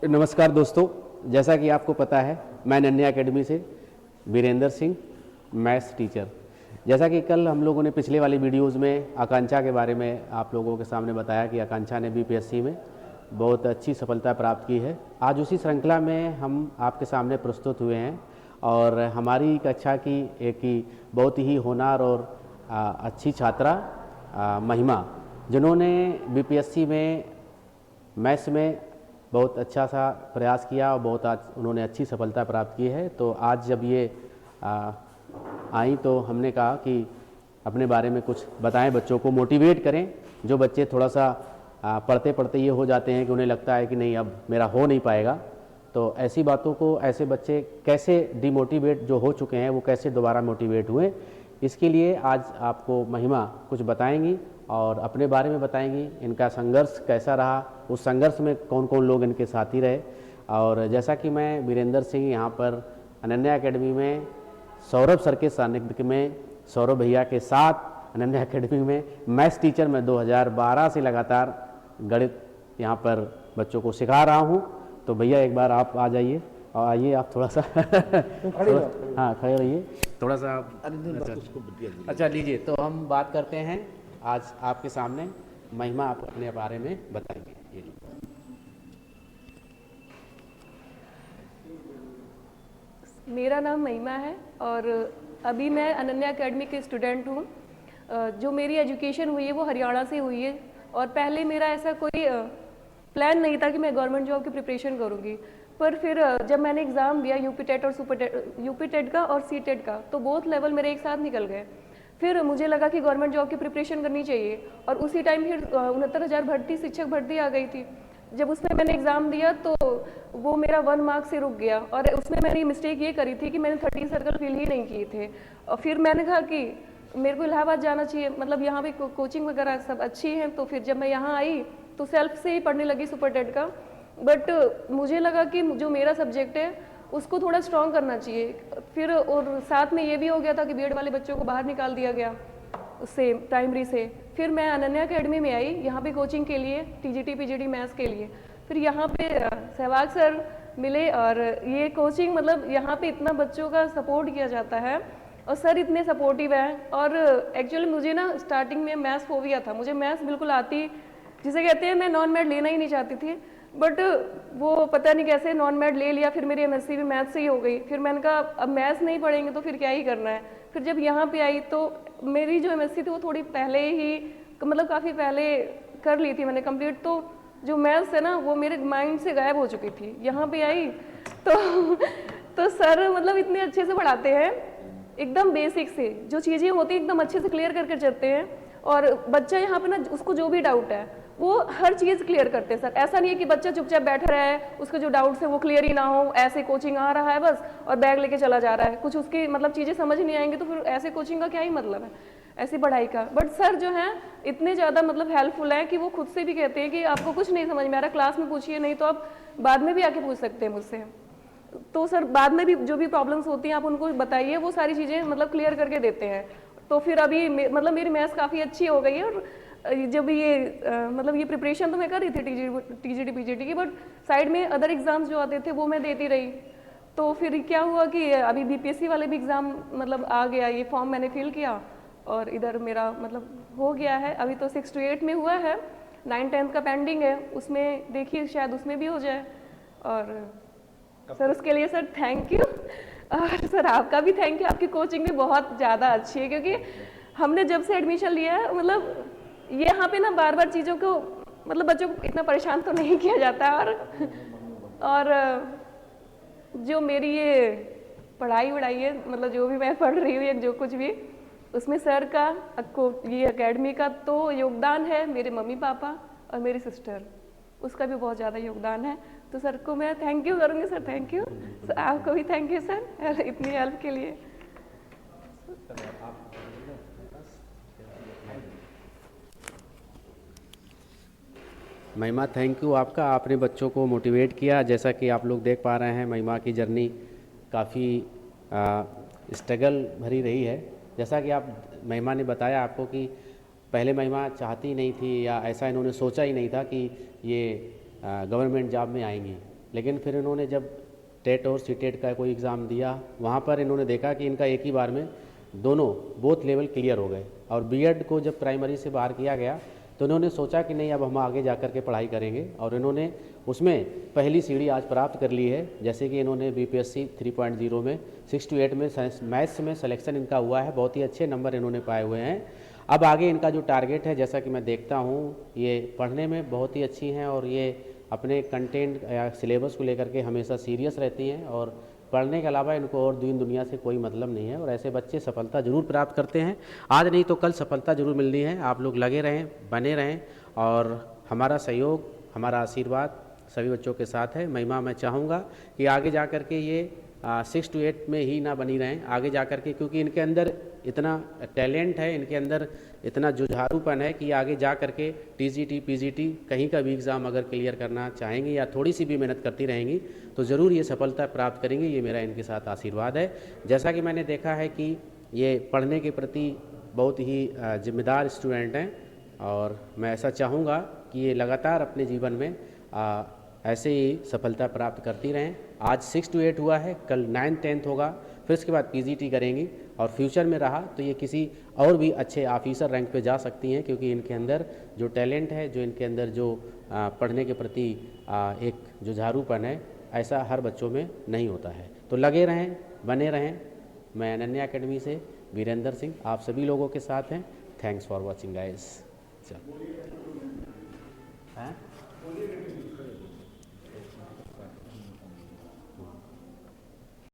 नमस्कार दोस्तों, जैसा कि आपको पता है मैं अनन्या एकेडमी से वीरेंद्र सिंह, मैथ्स टीचर। जैसा कि कल हम लोगों ने पिछले वाली वीडियोज़ में आकांक्षा के बारे में आप लोगों के सामने बताया कि आकांक्षा ने बीपीएससी में बहुत अच्छी सफलता प्राप्त की है। आज उसी श्रृंखला में हम आपके सामने प्रस्तुत हुए हैं और हमारी कक्षा की एक ही बहुत ही होनहार और अच्छी छात्रा महिमा, जिन्होंने बीपीएससी में मैथ्स में बहुत अच्छा सा प्रयास किया और बहुत आज उन्होंने अच्छी सफलता प्राप्त की है। तो आज जब ये आई तो हमने कहा कि अपने बारे में कुछ बताएं, बच्चों को मोटिवेट करें। जो बच्चे थोड़ा सा पढ़ते पढ़ते ये हो जाते हैं कि उन्हें लगता है कि नहीं अब मेरा हो नहीं पाएगा, तो ऐसी बातों को, ऐसे बच्चे कैसे डिमोटिवेट जो हो चुके हैं वो कैसे दोबारा मोटिवेट हुए, इसके लिए आज आपको महिमा कुछ बताएंगी और अपने बारे में बताएंगी। इनका संघर्ष कैसा रहा, उस संघर्ष में कौन कौन लोग इनके साथी रहे। और जैसा कि मैं वीरेंद्र सिंह यहाँ पर अनन्या एकेडमी में सौरभ सर के सानिध्य में, सौरभ भैया के साथ अनन्या एकेडमी में मैथ्स टीचर में 2012 से लगातार गणित यहाँ पर बच्चों को सिखा रहा हूँ। तो भैया एक बार आप आ जाइए और आइए आप थोड़ा सा हाँ खड़े रहिए थोड़ा सा। अच्छा लीजिए, तो हम बात करते हैं आज आपके सामने। महिमा आप अपने बारे में बताएंगे। ये मेरा नाम महिमा है और अभी मैं अनन्या एकेडमी की स्टूडेंट हूँ। जो मेरी एजुकेशन हुई है वो हरियाणा से हुई है और पहले मेरा ऐसा कोई प्लान नहीं था कि मैं गवर्नमेंट जॉब की प्रिपरेशन करूँगी। पर फिर जब मैंने एग्ज़ाम दिया यूपी टेट और यूपी टेट का और सी टेट का, तो बोथ लेवल मेरे एक साथ निकल गए। फिर मुझे लगा कि गवर्नमेंट जॉब की प्रिपरेशन करनी चाहिए और उसी टाइम फिर 69,000 भर्ती, शिक्षक भर्ती आ गई थी। जब उसमें मैंने एग्ज़ाम दिया तो वो मेरा 1 मार्क से रुक गया और उसमें मैंने मिस्टेक ये करी थी कि मैंने 30 सर्कल फिल ही नहीं किए थे। और फिर मैंने कहा कि मेरे को इलाहाबाद जाना चाहिए, मतलब यहाँ पे कोचिंग वगैरह सब अच्छी हैं। तो फिर जब मैं यहाँ आई तो सेल्फ से ही पढ़ने लगी सुपर टेट का। बट मुझे लगा कि जो मेरा सब्जेक्ट है उसको थोड़ा स्ट्रॉन्ग करना चाहिए। फिर और साथ में ये भी हो गया था कि बीएड वाले बच्चों को बाहर निकाल दिया गया उससे, प्राइमरी से। फिर मैं अनन्या एकेडमी में आई यहाँ पे कोचिंग के लिए, टीजीटी पीजीटी मैथ्स के लिए। फिर यहाँ पे सहवाग सर मिले और ये कोचिंग, मतलब यहाँ पे इतना बच्चों का सपोर्ट किया जाता है और सर इतने सपोर्टिव हैं। और एक्चुअली मुझे ना स्टार्टिंग में मैथ्स फोबिया था, मुझे मैथ्स बिल्कुल आती, जिसे कहते हैं मैं नॉन मैथ लेना ही नहीं चाहती थी। बट वो पता नहीं कैसे नॉन मैथ ले लिया। फिर मेरी एमएससी भी मैथ्स से ही हो गई। फिर मैंने कहा अब मैथ्स नहीं पढ़ेंगे तो फिर क्या ही करना है। फिर जब यहाँ पे आई तो मेरी जो एमएससी थी वो थोड़ी पहले ही, मतलब काफ़ी पहले कर ली थी मैंने कंप्लीट। तो जो मैथ्स है ना वो मेरे माइंड से गायब हो चुकी थी। यहाँ पे आई तो सर मतलब इतने अच्छे से पढ़ाते हैं, एकदम बेसिक से जो चीज़ें होती हैं एकदम अच्छे से क्लियर करके चलते हैं। और बच्चा यहाँ पे ना उसको जो भी डाउट है वो हर चीज़ क्लियर करते हैं सर। ऐसा नहीं है कि बच्चा चुपचाप बैठा रहा है, उसके जो डाउट्स है वो क्लियर ही ना हो, ऐसे कोचिंग आ रहा है बस और बैग लेके चला जा रहा है, कुछ उसकी मतलब चीज़ें समझ नहीं आएंगी तो फिर ऐसे कोचिंग का क्या ही मतलब है, ऐसी पढ़ाई का। बट सर जो है इतने ज़्यादा मतलब हेल्पफुल हैं कि वो खुद से भी कहते हैं कि आपको कुछ नहीं समझ में आ रहा क्लास में पूछिए, नहीं तो आप बाद में भी आके पूछ सकते हैं मुझसे। तो सर बाद में भी जो भी प्रॉब्लम्स होती हैं आप उनको बताइए, वो सारी चीज़ें मतलब क्लियर करके देते हैं। तो फिर अभी मतलब मेरी मैथ्स काफ़ी अच्छी हो गई है। और जब ये मतलब ये प्रिपरेशन तो मैं कर रही थी टीजीटी पीजीटी की, बट साइड में अदर एग्जाम्स जो आते थे वो मैं देती रही। तो फिर क्या हुआ कि अभी बीपीएससी वाले भी एग्ज़ाम मतलब आ गया, ये फॉर्म मैंने फिल किया और इधर मेरा मतलब हो गया है। अभी तो 6 to 8 में हुआ है, 9-10 का पेंडिंग है, उसमें देखिए शायद उसमें भी हो जाए। और सर उसके लिए सर थैंक यू। और सर आपका भी थैंक यू, आपकी कोचिंग भी बहुत ज़्यादा अच्छी है। क्योंकि हमने जब से एडमिशन लिया है मतलब ये यहाँ पे ना बार बार चीज़ों को मतलब बच्चों को इतना परेशान तो नहीं किया जाता है। और जो मेरी ये पढ़ाई वढ़ाई है, मतलब जो भी मैं पढ़ रही हूँ या जो कुछ भी, उसमें सर का ये एकेडमी का तो योगदान है, मेरे मम्मी पापा और मेरी सिस्टर, उसका भी बहुत ज़्यादा योगदान है। तो सर को मैं थैंक यू करूँगी। सर थैंक यू, आपको भी थैंक यू सर इतनी हेल्प के लिए। महिमा थैंक यू आपका, आपने बच्चों को मोटिवेट किया। जैसा कि आप लोग देख पा रहे हैं महिमा की जर्नी काफ़ी स्ट्रगल भरी रही है। जैसा कि आप महिमा ने बताया आपको कि पहले महिमा चाहती नहीं थी या ऐसा इन्होंने सोचा ही नहीं था कि ये गवर्नमेंट जॉब में आएंगी। लेकिन फिर इन्होंने जब टेट और सीटेट का कोई एग्ज़ाम दिया, वहाँ पर इन्होंने देखा कि इनका एक ही बार में दोनों बोथ लेवल क्लियर हो गए। और बीएड को जब प्राइमरी से बाहर किया गया तो इन्होंने सोचा कि नहीं, अब हम आगे जा कर के पढ़ाई करेंगे, और इन्होंने उसमें पहली सीढ़ी आज प्राप्त कर ली है। जैसे कि इन्होंने बीपीएससी 3.0 में 6 to 8 में मैथ्स में सिलेक्शन इनका हुआ है, बहुत ही अच्छे नंबर इन्होंने पाए हुए हैं। अब आगे इनका जो टारगेट है, जैसा कि मैं देखता हूँ, ये पढ़ने में बहुत ही अच्छी हैं और ये अपने कंटेंट या सिलेबस को लेकर के हमेशा सीरियस रहती हैं, और पढ़ने के अलावा इनको और दीन दुनिया से कोई मतलब नहीं है। और ऐसे बच्चे सफलता जरूर प्राप्त करते हैं, आज नहीं तो कल सफलता जरूर मिलनी है। आप लोग लगे रहें, बने रहें, और हमारा सहयोग, हमारा आशीर्वाद सभी बच्चों के साथ है। महिमा, मैं चाहूँगा कि आगे जा कर के ये 6 to 8 में ही ना बनी रहें, आगे जा कर के, क्योंकि इनके अंदर इतना टैलेंट है, इनके अंदर इतना जुझारूपन है कि आगे जा कर के टीजीटी पीजीटी कहीं का भी एग्ज़ाम अगर क्लियर करना चाहेंगी या थोड़ी सी भी मेहनत करती रहेंगी तो ज़रूर ये सफलता प्राप्त करेंगी। ये मेरा इनके साथ आशीर्वाद है। जैसा कि मैंने देखा है कि ये पढ़ने के प्रति बहुत ही जिम्मेदार स्टूडेंट हैं, और मैं ऐसा चाहूँगा कि ये लगातार अपने जीवन में ऐसे ही सफलता प्राप्त करती रहें। आज 6 to 8 हुआ है, कल 9th 10th होगा, फिर उसके बाद पीजीटी करेंगी, और फ्यूचर में रहा तो ये किसी और भी अच्छे ऑफिसर रैंक पे जा सकती हैं, क्योंकि इनके अंदर जो टैलेंट है, जो इनके अंदर जो पढ़ने के प्रति एक जुझारूपन है, ऐसा हर बच्चों में नहीं होता है। तो लगे रहें, बने रहें। मैं अनन्या एकेडमी से वीरेंद्र सिंह आप सभी लोगों के साथ हैं। Thanks for watching guys.